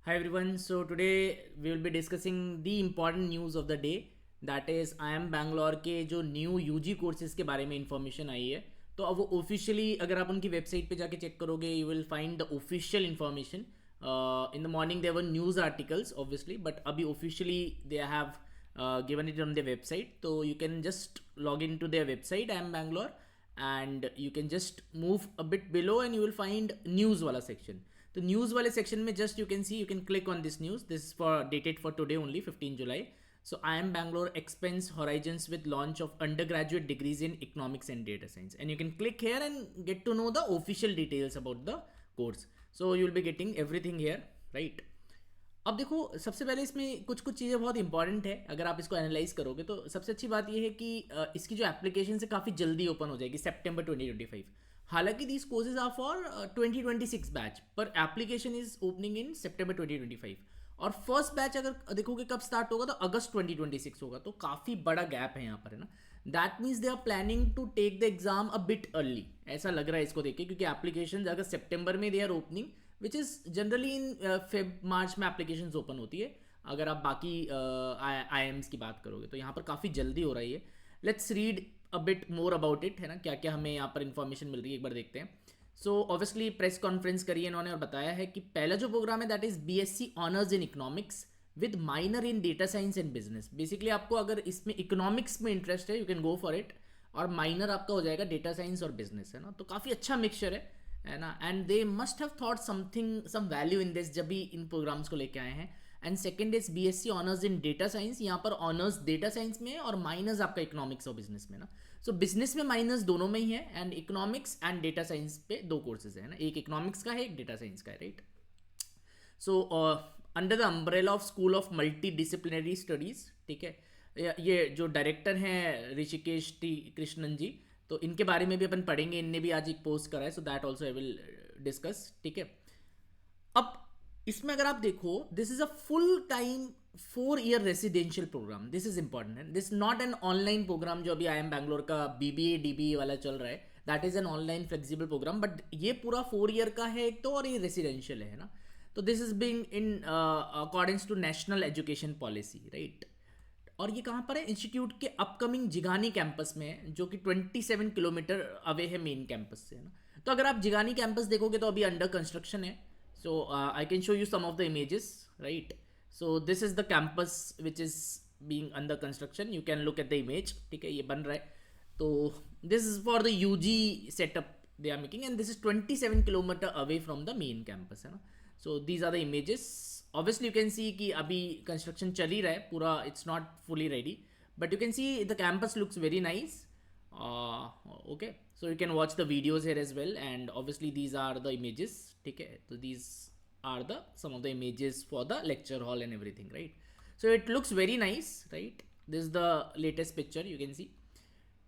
Hi everyone. So today we will be discussing the important news of the day. That is IIM Bangalore के जो new UG courses के बारे में information आई है. तो अब वो ऑफिशियली अगर आप उनकी वेबसाइट पे जाके चेक करोगे you will find the official information. In the morning there were news articles obviously but अभी officially they have given it on their website. So you can just log into their website IIM Bangalore and you can just move a bit below and you will find news wala section. तो news वाले section में just you can see you can click on this news. This is for dated for today only 15 July. So IIM Bangalore expands horizons with launch of undergraduate degrees in economics and data science. And you can click here and get to know the official details about the course. So you will be getting everything here, right? अब देखो सबसे पहले इसमें कुछ कुछ चीज़ें बहुत important है. अगर आप इसको एनालाइज करोगे तो सबसे अच्छी बात यह है कि इसकी जो एप्लीकेशन है काफ़ी जल्दी ओपन हो जाएगी सितंबर 2025. हालांकि these courses are for 2026 batch पर एप्लीकेशन इज ओपनिंग इन सितंबर 2025. और फर्स्ट बैच अगर देखोगे कब स्टार्ट होगा तो अगस्त 2026 होगा. तो काफ़ी बड़ा गैप है यहाँ पर, है ना. That means they are planning to take the exam a bit early. ऐसा लग रहा है इसको देख के, क्योंकि एप्लीकेशन अगर सितंबर में they are opening which is generally in Feb March में एप्लीकेशन ओपन होती है. अगर आप बाकी आई एम्स की बात करोगे तो यहाँ पर काफ़ी जल्दी हो रही है. Let's read a bit more about it, है ना. क्या क्या हमें यहाँ पर इन्फॉर्मेशन मिल रही है एक बार देखते हैं. सो ऑब्वियसली प्रेस कॉन्फ्रेंस करी इन्होंने और बताया है कि पहला जो प्रोग्राम है that is BSc honours in economics with minor in data science and business. Basically आपको अगर इसमें इकोनॉमिक्स में इंटरेस्ट है you can go for it, और माइनर आपका हो जाएगा डेटा साइंस और बिजनेस, है ना. तो काफ़ी अच्छा मिक्सचर है ना. And they must have thought something some value in this जब भी इन प्रोग्राम्स को लेके आए हैं. And second is BSc honours in data science. यहाँ पर ऑनर्स डेटा साइंस में और माइनर्स आपका इकोनॉमिक्स और बिजनेस में ना. सो बिजनेस में माइनर्स दोनों में ही है and economics and data science पे दो कोर्सेज है ना. एक इकोनॉमिक्स का है एक डेटा साइंस का है, right. So under the umbrella of school of multi disciplinary studies, ठीक है. ये जो डायरेक्टर हैं ऋषिकेश टी कृष्णन जी, तो इनके बारे में भी अपन पढ़ेंगे. इनने भी आज एक पोस्ट करा है, so that also I will discuss, ठीक है. अब इसमें अगर आप देखो this is a full time 4 year residential program. This is important है. This not an online program जो अभी IIM बैंगलोर का बीबीए डीबीए वाला चल रहा है. That is an online flexible program, but ये पूरा 4 ईयर का है एक तो, और ये रेसिडेंशियल है ना. तो this is being in accordings to national education policy, right. और ये कहाँ पर है? इंस्टीट्यूट के अपकमिंग जिगानी कैंपस में है, जो कि 27 किलोमीटर अवे है मेन कैंपस से, है ना. तो अगर आप जिगानी कैंपस देखोगे तो अभी अंडर कंस्ट्रक्शन है. So I can show you some of the images, right? So this is the campus which is being under construction. You can look at the image, ठीक है. ये बन रहा है. तो this is for the UG setup they are making and this is 27 kilometer away from the main campus, है ना. So these are the images. Obviously you can see कि अभी construction चल ही रहा है पूरा. It's not fully ready, but you can see the campus looks very nice. Okay, so you can watch the videos here as well, and obviously these are the images, ठीक है. So these are the some of the images for the lecture hall and everything, right? So it looks very nice, right? This is the latest picture you can see,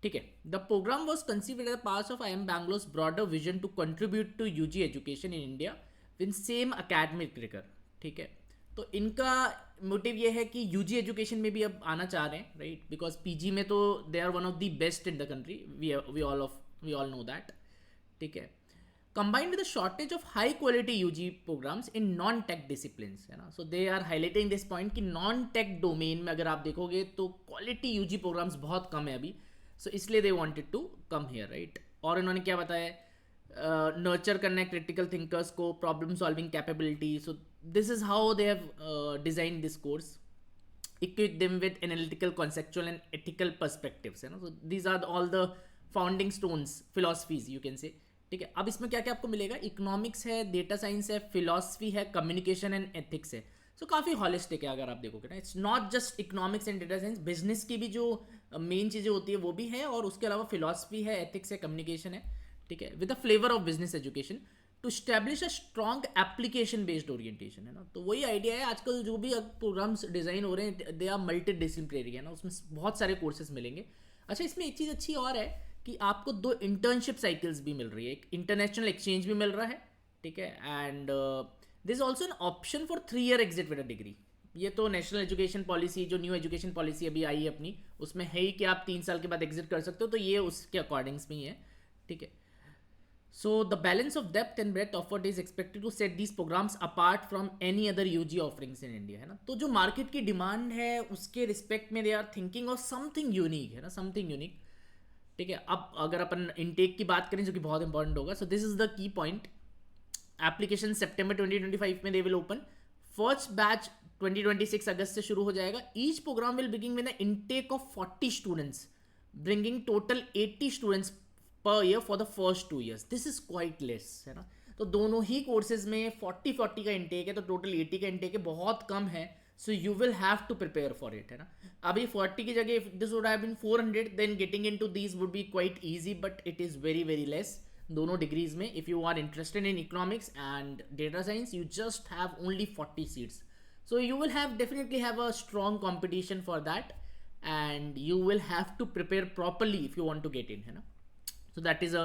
ठीक है. The program was conceived as a part of IIM Bangalore's broader vision to contribute to UG education in India with same academic rigor, ठीक है. तो इनका motive ये है कि UG education में भी अब आना चाह रहे हैं, राइट. बिकॉज पीजी में तो they are one of the best in the country. We all know that, ठीक है. Combined with the shortage of high quality UG programs in non tech disciplines, है ना. So they are highlighting this point कि non tech domain में अगर आप देखोगे तो क्वालिटी यूजी प्रोग्राम्स बहुत कम है अभी. सो इसलिए they wanted to come here, right. और इन्होंने क्या बताया, नर्चर करना है क्रिटिकल थिंकर्स को, problem solving capability. So this is how they have designed this course. Equip them with analytical, conceptual and ethical perspectives, है ना. So these are all the founding stones, philosophies you can say, ठीक है. अब इसमें क्या क्या आपको मिलेगा? इकोनॉमिक्स है, डेटा साइंस है, फिलोसफी है, कम्युनिकेशन एंड एथिक्स है. सो काफ़ी हॉलिस्टिक है अगर आप देखोगे ना. It's not just economics and data science, business की भी जो मेन चीज़ें होती है वो भी है, और उसके अलावा फिलोसफी है, एथिक्स है, कम्युनिकेशन है, ठीक है, with a flavour of business education to establish a strong application based orientation, है ना. तो वही आइडिया है. आजकल जो भी प्रोग्राम्स डिज़ाइन हो रहे हैं दे आर मल्टी डिसिप्लिनरी, है ना. उसमें बहुत सारे कोर्सेज मिलेंगे. अच्छा, इसमें एक चीज़ अच्छी और है कि आपको 2 इंटर्नशिप साइकिल्स भी मिल रही है. एक इंटरनेशनल एक्सचेंज भी मिल रहा है, ठीक है. And this also an option for 3 year exit with a degree. ये तो नेशनल एजुकेशन पॉलिसी, जो न्यू एजुकेशन पॉलिसी अभी आई है अपनी, उसमें है ही कि आप 3 साल के बाद एग्जिट कर सकते हो. तो ये उसके अकॉर्डिंग्स में ही है, ठीक है. So the balance of depth and breadth offered is expected to set these programs apart from any other UG offerings in India, है ना. तो जो मार्केट की डिमांड है उसके रिस्पेक्ट में they are thinking of something unique, है ना, समथिंग यूनिक. ठीक है. अब अगर अपन इनटेक की बात करें जो कि बहुत इंपॉर्टेंट होगा, so this is the key point. Application September 2025 में they will open. First batch 2026 अगस्त से शुरू हो जाएगा. Each program will begin with intake of 40 students, bringing total 80 students per year for the first 2 years. This is quite less, है ना. तो दोनों ही कोर्सेज में 40 का इंटेक है, तो टोटल 80 का इंटेक है, बहुत कम है. So you will have to prepare for it, है ना. अभी 40 की जगह if this would have been 400, then getting into these would be quite easy, but it is very very less दोनों डिग्रीज में. If you are interested in economics and data science, you just have only 40 seats. So you will have definitely have a strong competition for that, and you will have to prepare properly if you want to get in, है ना. So that is a,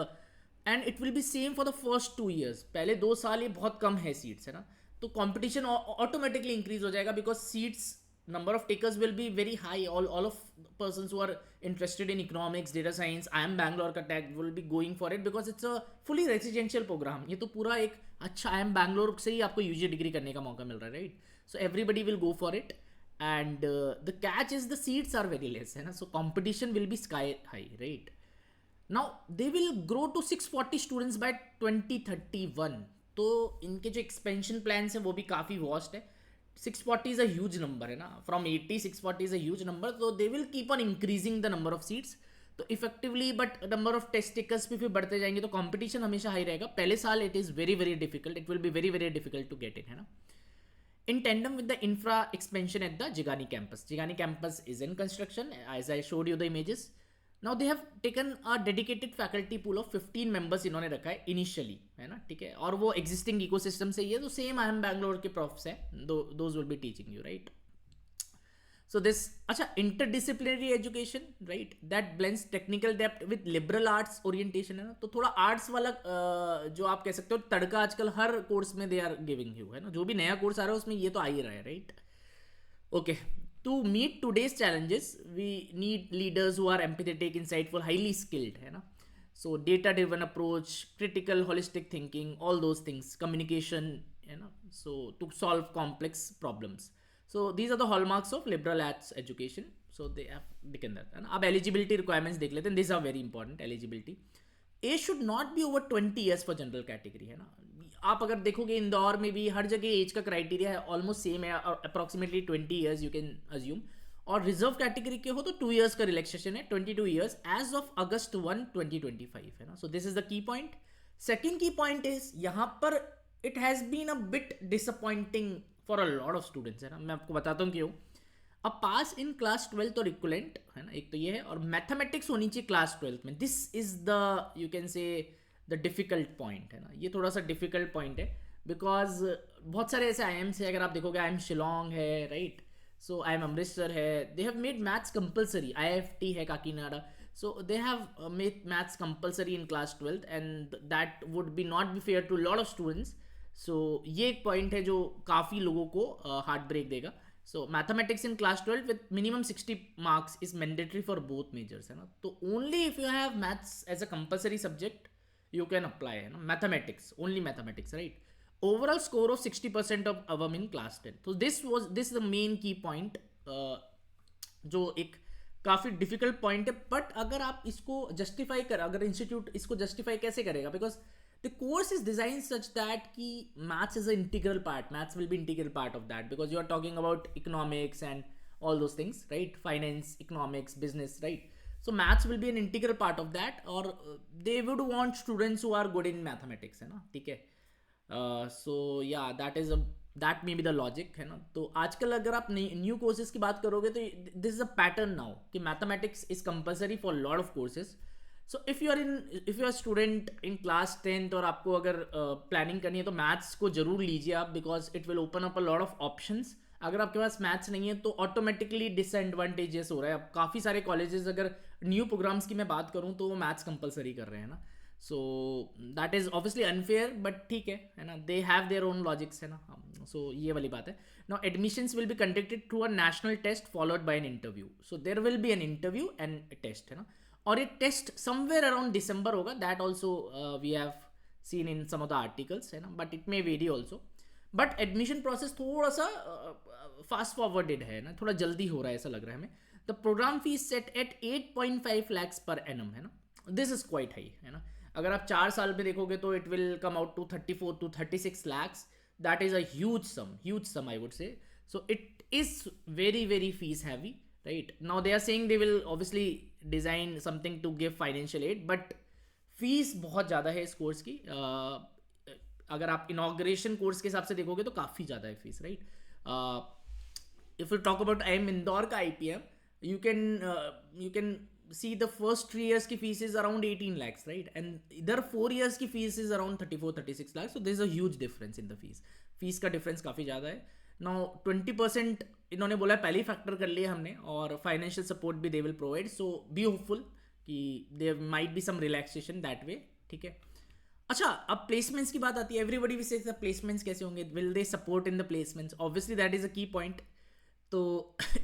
and it will be same for the first 2 years. पहले 2 साल ये बहुत कम है seats, है ना. तो कंपटीशन ऑटोमेटिकली इंक्रीज हो जाएगा because seats number of takers will be very high. All of persons who are interested in economics, data science, IIM Bangalore का tag will be going for it because it's a fully residential program. ये तो पूरा एक अच्छा IIM Bangalore से ही आपको UG degree करने का मौका मिल रहा है, right. So everybody will go for it, and the catch is the seats are very less, है ना. So competition will be sky high, right. Now they will grow to 640 students by 2031. तो इनके जो expansion plans है वो भी काफ़ी vast है. 640 is a huge number, है ना. From 80 640 is a huge number, so they will keep on increasing the number of seats. तो effectively but number of test takers भी फिर बढ़ते जाएंगे, तो कंपटीशन हमेशा हाई रहेगा. पहले साल it is very very difficult, it will be very very difficult to get in, है ना. In tandem with the infra expansion at the Jigani campus. Jigani campus is in construction, as I showed you the images. Now they have taken a dedicated faculty pool of 15 members इन्होंने रखा है initially, है ना. ठीक है. और वो existing ecosystem से ही है, तो same IIM Bangalore के profs हैं, those will be teaching you, right. So this, अच्छा, interdisciplinary education, right, that blends technical depth with liberal arts orientation, है ना. तो थोड़ा आर्ट्स वाला जो आप कह सकते हो तड़का आजकल हर कोर्स में दे आर गिविंग यू, है ना. जो भी नया कोर्स आ रहा है उसमें ये तो आ ही रहा है, right. Okay. To meet today's challenges we need leaders who are empathetic, insightful, highly skilled, है ना. So data driven approach, critical holistic thinking, all those things, communication, है ना. So to solve complex problems. So these are the hallmarks of liberal arts education. So they have taken that. And अब eligibility requirements देख लेते हैं. These are very important. Eligibility. Age should not be over 20 years for general category, है ना. आप अगर देखोगे इंदौर में भी हर जगह एज का क्राइटेरिया है ऑलमोस्ट सेम है, approximately 20 years you can assume. और रिजर्व कैटेगरी के हो तो 2 years का रिलैक्सेशन है, 22 years as of August 1, 2025, है ना. So this is the key point. Second key point is यहाँ पर it has been a bit disappointing for a lot of students, है ना. मैं आपको बताता हूँ क्यों. अब पास इन क्लास 12 और इक्वलेंट, है ना, एक तो ये है, और मैथमेटिक्स होनी चाहिए क्लास 12 में. This is the, you can say, the difficult point, है ना. ये थोड़ा सा डिफिकल्ट पॉइंट है बिकॉज बहुत सारे ऐसे आई से अगर आप देखोगे, आई शिलोंग है, राइट. सो आई अमृतसर है, they have made maths compulsory. IIFT है Kakinada. So they have made maths compulsory in class 12 and that would be not be fair to lot of students. So ये एक पॉइंट है जो काफ़ी लोगों को हार्ट ब्रेक देगा. So mathematics in class 12 with minimum 60 marks is mandatory for both majors, है ना. तो only if you have maths as a compulsory subject you can apply, है ना. Mathematics, only mathematics, right. Overall score of 60% of अवम in class 10. तो this the main key point, जो एक काफ़ी डिफिकल्ट पॉइंट है. बट अगर आप इसको जस्टिफाई कर, अगर इंस्टीट्यूट इसको जस्टिफाई कैसे करेगा, because the course is designed such that ki maths is an integral part, maths will be integral part of that, because you are talking about economics and all those things, right. Finance, economics, business, right. So maths will be an integral part of that, or they would want students who are good in mathematics, है ना. ठीक है. So yeah, that may be the logic, है ना. तो आजकल अगर आप न्यू कोर्सेज की बात करोगे तो this is a pattern now कि mathematics is compulsory for lot of courses. So if you are student in class 10 और आपको अगर प्लानिंग करनी है तो मैथ्स को जरूर लीजिए आप, because it will open up a lot of options. अगर आपके पास मैथ्स नहीं है तो ऑटोमेटिकली डिसएडवांटेजेस हो रहा है. अब काफ़ी सारे कॉलेजेस, अगर न्यू प्रोग्राम्स की मैं बात करूँ तो वो मैथ्स कंपलसरी कर रहे हैं ना. So that is obviously unfair, but ठीक है ना. They have their own logics, है ना. सो ये वाली बात है. Now admissions will be conducted through a national test followed by an interview. So there will be an interview and test, है ना. और ये टेस्ट समवेयर अराउंड दिसंबर होगा. That also we have seen in some of the articles, है ना, but it may very also. But admission process थोड़ा सा fast forwarded है ना, थोड़ा जल्दी हो रहा है ऐसा लग रहा है हमें. The program fees set at 8.5 lakhs per annum, है ना. दिस इज क्वाइट हाई, है ना. अगर आप 4 साल में देखोगे तो it will come out to 34 to 36 lakhs. That is a huge sum I would say. So it is very very fees heavy, right? Now they are saying they will obviously design something to give financial aid, but fees बहुत ज़्यादा है इस course की. अगर आप inauguration course के हिसाब से देखोगे तो काफ़ी ज़्यादा है fees, right. If you talk about IIM Indore का IPM, you can see the first 3 years की fees is around 18 lakhs, right. And इधर 4 years की fees is around 34-36 lakhs. So this is a huge difference in the fees. Fees का difference काफ़ी ज़्यादा है. Now 20% इन्होंने बोला पहले ही फैक्टर कर लिया हमने, और फाइनेंशियल सपोर्ट भी they will provide. So be hopeful कि there might be some relaxation that way, ठीक है. अच्छा, अब प्लेसमेंट्स की बात आती है. एवरीबडी विल से प्लेसमेंट्स कैसे होंगे, will they support in the placements. Obviously that is अ की पॉइंट. तो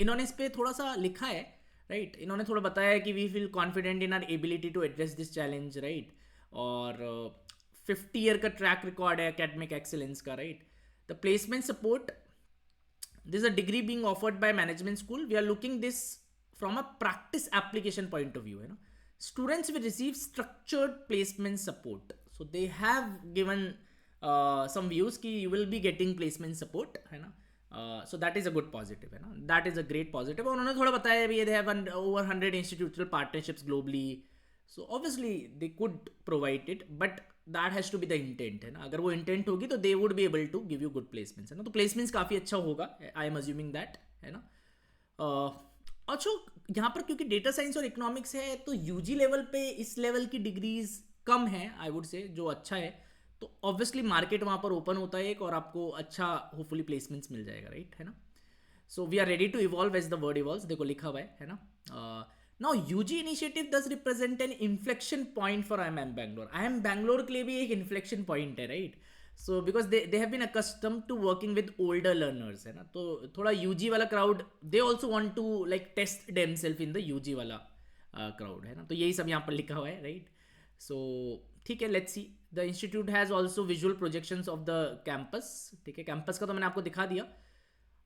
इन्होंने इस पर थोड़ा सा लिखा है, राइट. इन्होंने थोड़ा बताया है कि we feel confident in our ability to address this challenge, right. और 50 year का ट्रैक रिकॉर्ड है एकेडमिक एक्सेलेंस का, right. The placement support, this is a degree being offered by management school. We are looking this from a practice application point of view, है ना. Students will receive structured placement support. So they have given some views कि you will be getting placement support, है ना. So that is a good positive, है ना. That is a great positive. और उन्होंने थोड़ा बताया भी they have over 100 institutional partnerships globally. So obviously they could provide it, but that has to be the intent, है ना. अगर वो इंटेंट होगी तो they would be able to give you good placements, है ना. तो प्लेसमेंट्स काफ़ी अच्छा होगा, आई एम अज्यूमिंग दैट, है ना. अच्छा, यहाँ पर क्योंकि डेटा साइंस और इकोनॉमिक्स है तो यूजी लेवल पे इस लेवल की डिग्रीज कम है आई वुड से, जो अच्छा है. तो ऑब्वियसली मार्केट वहाँ पर ओपन होता है एक, और आपको अच्छा होपफुली प्लेसमेंट्स मिल जाएगा, राइट, है ना. So we are ready to evolve as the world evolves. देखो लिखा हुआ है ना. Now UG initiative does represent an inflection point for IIM Bangalore. IIM Bangalore के लिए भी एक inflection point है, right? So because they have been accustomed to working with older learners, है ना. तो थोड़ा UG वाला crowd, they also want to like test themselves in the UG वाला crowd, है ना. तो यही सब यहाँ पर लिखा हुआ है, right? So ठीक है, let's see. The institute has also visual projections of the campus. ठीक है, campus का तो मैंने आपको दिखा दिया.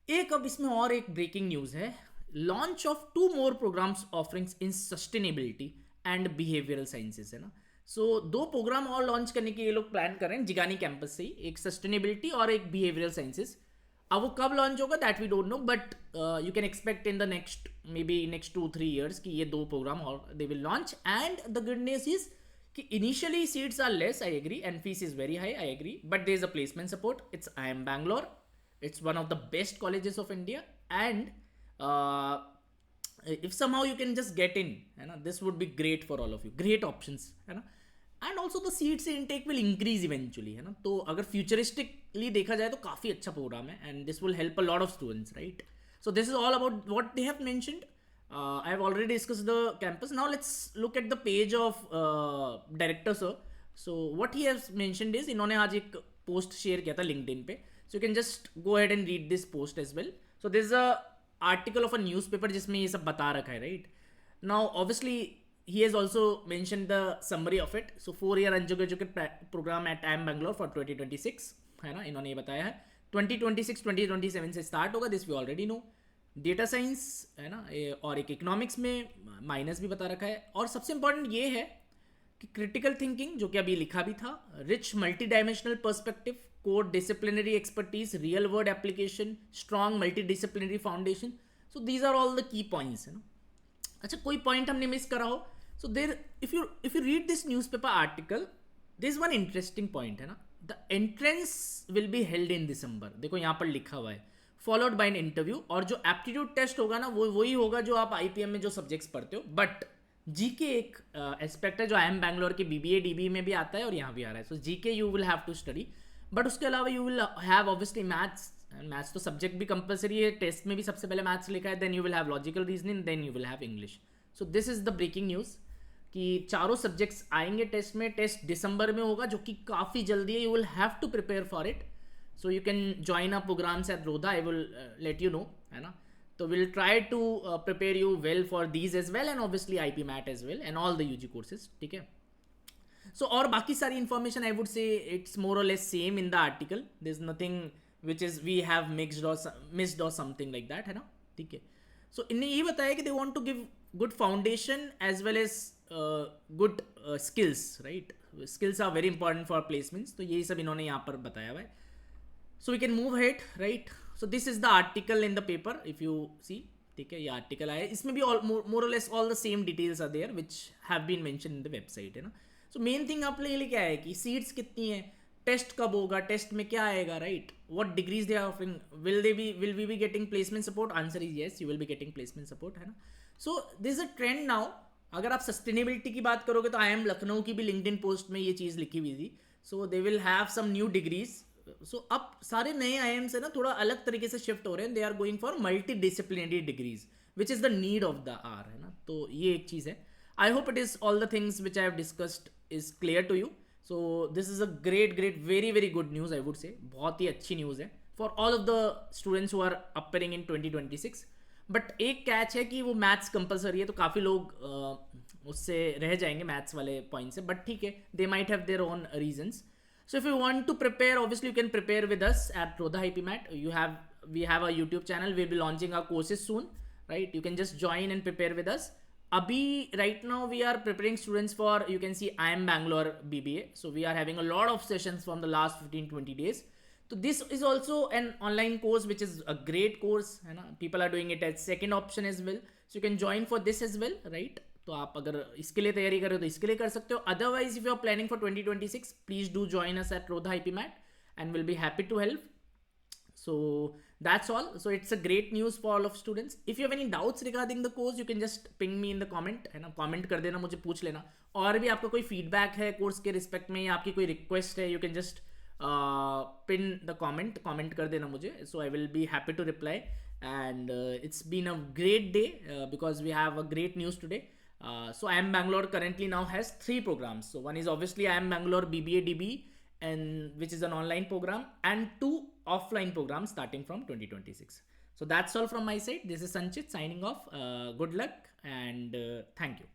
एक अब इसमें और एक ब्रेकिंग न्यूज़ है. Launch of 2 more programs offerings in sustainability and behavioral sciences, है ना. सो 2 प्रोग्राम और लॉन्च करने के ये लोग प्लान कर रहे हैं जिगानी कैंपस से ही, एक सस्टेनेबिलिटी और एक बिहेवियरल साइंसेस. अब वो कब लॉन्च होगा that we don't know, but you can expect in the next may be next 2-3 years कि ये 2 प्रोग्राम और they will launch. And the good news is कि initially seats are less, I agree, and fees is very high, I agree, but there is a placement support. It's IIM Bangalore, it's one of the best colleges of India, and if somehow you can just get in, है ना, this would be great for all of you, great options, है ना. and also the seats intake will increase eventually, है ना. तो अगर futuristically देखा जाए तो काफ़ी अच्छा प्रोग्राम है, and this will help a lot of students, right. so this is all about what they have mentioned. I have already discussed the campus. Now let's look at the page of director sir. so what he has mentioned is, इन्होंने आज एक post share किया था LinkedIn पे, so you can just go ahead and read this post as well. so this is a article of a newspaper जिसमें ये सब बता रखा है, right. now obviously he has also mentioned the summary of it. so 4-year undergraduate program at IIM Bangalore for 2026, है ना, इन्होंने ये बताया है. 2026-2027 से स्टार्ट होगा, this we already know. Data science, है ना, और एक इकोनॉमिक्स में माइनस भी बता रखा है. और सबसे इंपॉर्टेंट ये है कि क्रिटिकल थिंकिंग, जो कि अभी लिखा भी था, rich multi dimensional perspective, core disciplinary expertise, real world application, strong multi disciplinary foundation. So these are all the key points, है ना. अच्छा, कोई पॉइंट हमने मिस करा हो, so there if you read this newspaper article, this is one interesting point, है ना. The entrance will be held in December. देखो यहाँ पर लिखा हुआ है, फॉलोड बाय एन इंटरव्यू. और जो एप्टीट्यूड टेस्ट होगा ना, वो वही होगा जो आप IPM में जो सब्जेक्ट्स पढ़ते हो. बट जीके एक एस्पेक्ट है जो IIM Bangalore के BBA DBA में भी आता है और यहाँ भी आ रहा है. So GK you will have to study, but उसके अलावा you will have obviously maths तो सब्जेक्ट भी कंपलसरी है, टेस्ट में भी सबसे पहले मैथ्स लिखा है. Then you will have logical reasoning, then you will have English. So this is the breaking news कि 4 सब्जेक्ट्स आएंगे टेस्ट में. टेस्ट दिसंबर में होगा, जो कि काफ़ी जल्दी है. You will have to prepare for it. So you can join a programs at Rodha, I will let you know, है ना. तो will try to prepare you well for these as well, and obviously IP MAT as well, and all the UG courses, ठीक है. So और बाकी सारी information I would say it's more और less same in the article, there is nothing which is we have missed और something like that, है ना, ठीक है। सो इन्हें ये बताया कि they want to give good foundation as well as good skills, right, skills are very important for placements, तो यही सब इन्होंने यहाँ पर बताया हुआ है। So we can move ahead, right. So this is the article in the paper, if you see, ठीक है, ये आर्टिकल आया, इसमें भी मोर और less all the same details are there which have been mention in the website, है ना। So main thing आपके लिए क्या है कि सीट्स कितनी है, टेस्ट कब होगा, टेस्ट में क्या आएगा, right, what degrees they are offering, will we be getting placement support, answer is yes, you will be getting placement support, है ना। So this is a trend now. अगर आप सस्टेनेबिलिटी की बात करोगे तो आई एम लखनऊ की भी लिंक्डइन पोस्ट में ये चीज़ लिखी हुई थी। So they will have some new degrees. So अब सारे नए आई से ना थोड़ा अलग तरीके से शिफ्ट हो रहे हैं, they are going for multi disciplinary degrees which is the need of the hour, है ना। तो ये एक चीज़ है। I hope it is all the things which I have discussed is clear to you. So this is a great very very good news, I would say बहुत ही अच्छी न्यूज़ है for all of the students who are appearing in 2026। But एक catch है कि वो maths compulsory है, तो काफ़ी लोग उससे रह जाएंगे मैथ्स वाले पॉइंट से, बट ठीक है, they might have their own reasons. So if you want to prepare, obviously you can prepare with us at Rodha IPMAT. We have a YouTube channel. We'll be launching our courses soon, right? You can just join and prepare with us. Right now we are preparing students for, you can see IIM Bangalore BBA. So we are having a lot of sessions from the last 15-20 days. So this is also an online course, which is a great course, है ना. People are doing it as second option as well. So you can join for this as well, right? तो आप अगर इसके लिए तैयारी कर रहे हो तो इसके लिए कर सकते हो. Otherwise if you are planning for 2026, please do join us at Rodha IPMAT and we'll be happy to help. So that's all. So it's a great news for all of students. If you have any doubts regarding the course, you can just ping me in the comment, है ना, comment कर देना, मुझे पूछ लेना. और भी आपका कोई फीडबैक है कोर्स के रिस्पेक्ट में या आपकी कोई रिक्वेस्ट है, you can just pin the comment कर देना मुझे. So I will be happy to reply. And it's been a great day because we have a great news today. So IIM Bangalore currently now has 3 programs. So one is obviously IIM Bangalore BBA DB, and which is an online program, and 2 offline programs starting from 2026. So that's all from my side. This is Sanchit signing off. Good luck and thank you.